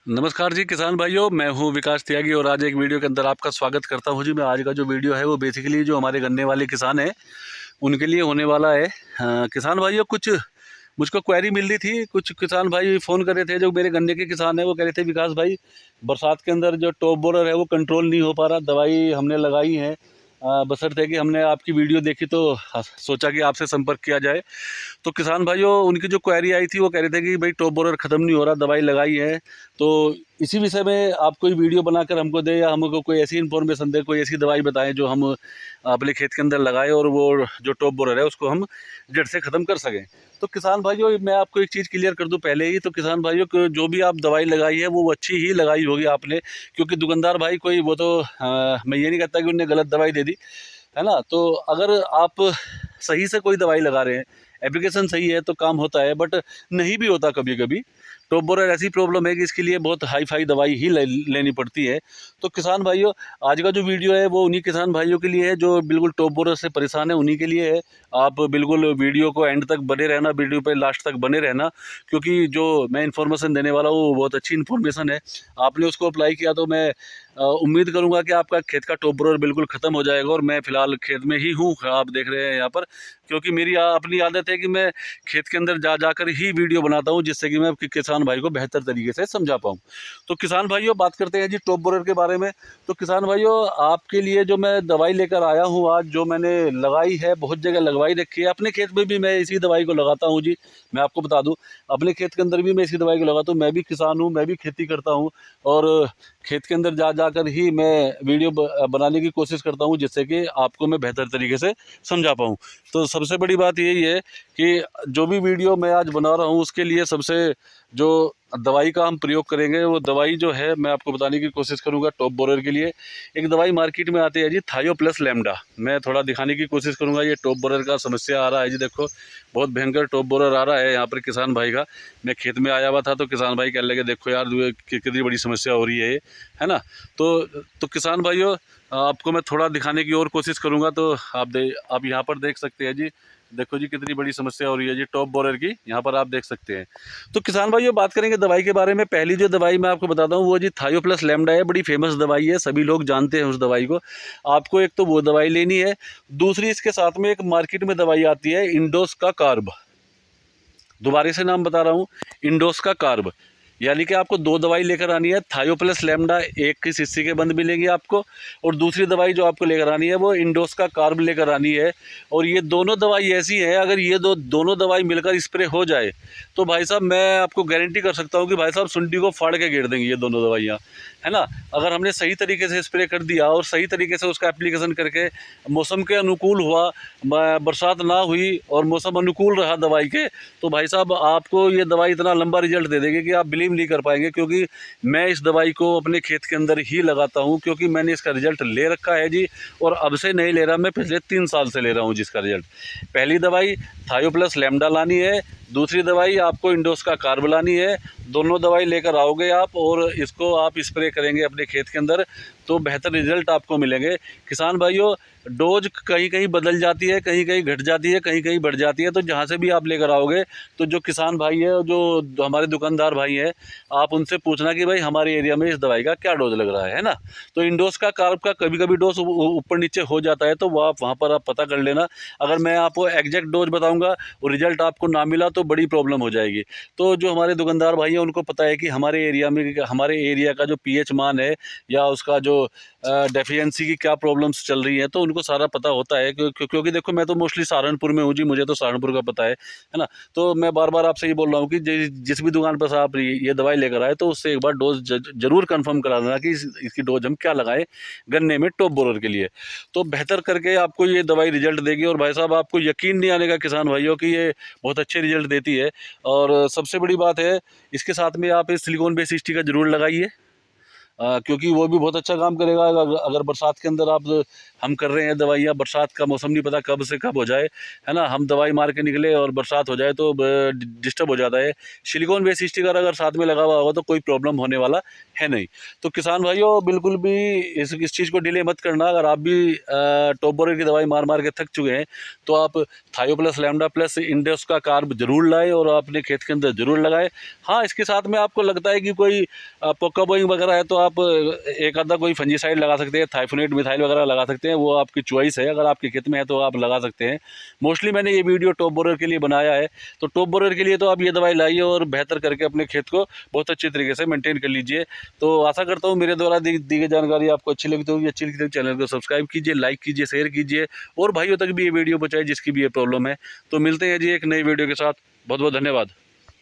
नमस्कार जी किसान भाइयों, मैं हूं विकास त्यागी और आज एक वीडियो के अंदर आपका स्वागत करता हूं जी। मैं आज का जो वीडियो है वो बेसिकली जो हमारे गन्ने वाले किसान हैं उनके लिए होने वाला है। किसान भाइयों, कुछ मुझको क्वेरी मिल रही थी। कुछ किसान भाई फ़ोन कर रहे थे, जो मेरे गन्ने के किसान हैं, वो कह रहे थे विकास भाई बरसात के अंदर जो टॉप बोरर है वो कंट्रोल नहीं हो पा रहा। दवाई हमने लगाई है, बशर्ते कि हमने आपकी वीडियो देखी तो सोचा कि आपसे संपर्क किया जाए। तो किसान भाइयों, उनकी जो क्वेरी आई थी वो कह रहे थे कि भाई टॉप बोरर ख़त्म नहीं हो रहा, दवाई लगाई है। तो इसी विषय में आप कोई वीडियो बनाकर हमको दें या हमको कोई ऐसी इन्फॉर्मेशन दें, कोई ऐसी दवाई बताएं जो हम अपने खेत के अंदर लगाएं और वो जो टॉप बोरर है उसको हम जड़ से ख़त्म कर सकें। तो किसान भाइयों, मैं आपको एक चीज़ क्लियर कर दूं पहले ही। तो किसान भाइयों को जो भी आप दवाई लगाई है वो अच्छी ही लगाई होगी आपने, क्योंकि दुकानदार भाई कोई वो तो मैं ये नहीं कहता कि उन्हें गलत दवाई दे दी है ना। तो अगर आप सही से कोई दवाई लगा रहे हैं, एप्लीकेशन सही है तो काम होता है, बट नहीं भी होता कभी कभी। टॉप बोरर ऐसी प्रॉब्लम है कि इसके लिए बहुत हाई फाई दवाई ही लेनी पड़ती है। तो किसान भाइयों, आज का जो वीडियो है वो उन्हीं किसान भाइयों के लिए है जो बिल्कुल टॉप बोरर से परेशान है, उन्हीं के लिए है। आप बिल्कुल वीडियो को एंड तक बने रहना, वीडियो पे लास्ट तक बने रहना, क्योंकि जो मैं इन्फॉर्मेशन देने वाला हूँ वो बहुत अच्छी इन्फॉर्मेशन है। आपने उसको अप्लाई किया तो मैं उम्मीद करूंगा कि आपका खेत का टॉप बोरर बिल्कुल ख़त्म हो जाएगा। और मैं फ़िलहाल खेत में ही हूँ, आप देख रहे हैं यहाँ पर, क्योंकि मेरी अपनी आदत है कि मैं खेत के अंदर जाकर ही वीडियो बनाता हूँ, जिससे कि मैं किसान भाई को बेहतर तरीके से समझा पाऊँ। तो किसान भाइयों, बात करते हैं जी टॉप बोरर के बारे में। तो किसान भाइयों, आपके लिए जो मैं दवाई लेकर आया हूँ आज, जो मैंने लगाई है, बहुत जगह लगवाई रखी है। अपने खेत में भी मैं इसी दवाई को लगाता हूँ जी। मैं आपको बता दूँ, अपने खेत के अंदर भी मैं इसी दवाई को लगाता हूँ। मैं भी किसान हूँ, मैं भी खेती करता हूँ और खेत के अंदर जाकर ही मैं वीडियो बनाने की कोशिश करता हूँ, जिससे कि आपको मैं बेहतर तरीके से समझा पाऊँ। तो सबसे बड़ी बात यही है कि जो भी वीडियो मैं आज बना रहा हूँ उसके लिए सबसे जो दवाई का हम प्रयोग करेंगे वो दवाई जो है मैं आपको बताने की कोशिश करूँगा। टॉप बोरर के लिए एक दवाई मार्केट में आती है जी, थायो प्लस लैम्डा। मैं थोड़ा दिखाने की कोशिश करूँगा। ये टॉप बोरर का समस्या आ रहा है जी, देखो बहुत भयंकर टॉप बोरर आ रहा है यहाँ पर किसान भाई का। मैं खेत में आया हुआ था तो किसान भाई कहने लगे, देखो यार कितनी बड़ी समस्या हो रही है ये, है ना। तो किसान भाइयों, आपको मैं थोड़ा दिखाने की और कोशिश करूँगा। तो आप यहाँ पर देख सकते हैं जी, देखो जी कितनी बड़ी समस्या हो रही है जी टॉप बोरर की, यहाँ पर आप देख सकते हैं। तो किसान भाइयों, बात करेंगे दवाई के बारे में। पहली जो दवाई मैं आपको बताता हूँ वो जी थायो प्लस लैम्डा है। बड़ी फेमस दवाई है, सभी लोग जानते हैं उस दवाई को। आपको एक तो वो दवाई लेनी है, दूसरी इसके साथ में एक मार्केट में दवाई आती है इंडोस का कार्ब। दोबारा से नाम बता रहा हूँ, इंडोस का कार्ब। यानी कि आपको दो दवाई लेकर आनी है। थायो प्लस लैम्डा एक की शीशी के बंद मिलेंगी आपको, और दूसरी दवाई जो आपको लेकर आनी है वो इंडोस का कार्ब लेकर आनी है। और ये दोनों दवाई ऐसी है, अगर ये दोनों दवाई मिलकर स्प्रे हो जाए तो भाई साहब मैं आपको गारंटी कर सकता हूँ कि भाई साहब सुंडी को फाड़ के गिर देंगी ये दोनों दवाइयाँ, है ना। अगर हमने सही तरीके से स्प्रे कर दिया और सही तरीके से उसका एप्लीकेशन करके मौसम के अनुकूल हुआ, बरसात ना हुई और मौसम अनुकूल रहा दवाई के, तो भाई साहब आपको ये दवाई इतना लंबा रिजल्ट दे देगी कि आप बिलीव नहीं कर पाएंगे। क्योंकि मैं इस दवाई को अपने खेत के अंदर ही लगाता हूँ, क्योंकि मैंने इसका रिजल्ट ले रखा है जी। और अब से नहीं ले रहा, मैं पिछले 3 साल से ले रहा हूँ जिसका रिजल्ट। पहली दवाई थायो प्लस लैम्डा लानी है, दूसरी दवाई आपको इंडोस का कार्ब लानी है। दोनों दवाई लेकर आओगे आप और इसको आप स्प्रे करेंगे अपने खेत के अंदर, तो बेहतर रिजल्ट आपको मिलेंगे। किसान भाइयों, डोज कहीं कहीं बदल जाती है, कहीं कहीं घट जाती है, कहीं कहीं बढ़ जाती है। तो जहाँ से भी आप लेकर आओगे, तो जो किसान भाई है और जो हमारे दुकानदार भाई हैं, आप उनसे पूछना कि भाई हमारे एरिया में इस दवाई का क्या डोज लग रहा है ना। तो इंडोस का कार्ब का कभी कभी डोज ऊपर नीचे हो जाता है, तो वो आप वहाँ पर आप पता कर लेना। अगर मैं आपको एग्जैक्ट डोज बताऊँगा और रिजल्ट आपको ना मिला तो बड़ी प्रॉब्लम हो जाएगी। तो जो हमारे दुकानदार भाई हैं उनको पता है कि हमारे एरिया में, हमारे एरिया का जो पीएच मान है या उसका जो डेफिशिएंसी की क्या प्रॉब्लम्स चल रही हैं, तो उनको सारा पता होता है। क्योंकि देखो मैं तो मोस्टली सहारनपुर में हूँ जी, मुझे तो सहारनपुर का पता है ना। तो मैं बार बार आपसे ये बोल रहा हूँ कि जिस भी दुकान पर से आप ये दवाई लेकर आए तो उससे एक बार डोज जरूर कंफर्म करा देना कि इसकी डोज हम क्या लगाएं गन्ने में टॉप बोरर के लिए। तो बेहतर करके आपको ये दवाई रिजल्ट देगी। और भाई साहब, आपको यकीन नहीं आने का किसान भाइयों कि ये बहुत अच्छे रिजल्ट देती है। और सबसे बड़ी बात है, इसके साथ में आप इस सिलिकॉन बेस स्टिकर जरूर लगाइए। क्योंकि वो भी बहुत अच्छा काम करेगा। अगर बरसात के अंदर हम कर रहे हैं दवाइयाँ, बरसात का मौसम नहीं पता कब से कब हो जाए, है ना, हम दवाई मार के निकले और बरसात हो जाए तो डिस्टर्ब हो जाता है। सिलिकॉन बेस स्टिकर अगर साथ में लगा हुआ होगा तो कोई प्रॉब्लम होने वाला है नहीं। तो किसान भाइयों बिल्कुल भी इस चीज़ को डिले मत करना। अगर आप भी टॉप बोरर की दवाई मार मार के थक चुके हैं तो आप थायो प्लस, लैम्डा प्लस, इंडेक्स का कार्ब जरूर लाएं और अपने खेत के अंदर जरूर लगाएं। हाँ, इसके साथ में आपको लगता है कि कोई पोका बोइंग वगैरह है तो आप एक आधा कोई फंजीसाइड लगा सकते हैं, थाइफोनेट मिथाइल वगैरह लगा सकते हैं, वो आपकी चॉइस है। अगर आपके खेत में है तो आप लगा सकते हैं। मोस्टली मैंने ये वीडियो टॉप बोरर के लिए बनाया है, तो टॉप बोरर के लिए तो आप ये दवाई लाइए और बेहतर करके अपने खेत को बहुत अच्छे तरीके से मेंटेन कर लीजिए। तो आशा करता हूँ मेरे द्वारा दी गई जानकारी आपको अच्छी लगती होगी। अच्छी लगती है चैनल को सब्सक्राइब कीजिए, लाइक कीजिए, शेयर कीजिए और भाइयों तक भी ये वीडियो पहुँचाए जिसकी भी ये प्रॉब्लम है। तो मिलते हैं जी एक नई वीडियो के साथ। बहुत बहुत धन्यवाद।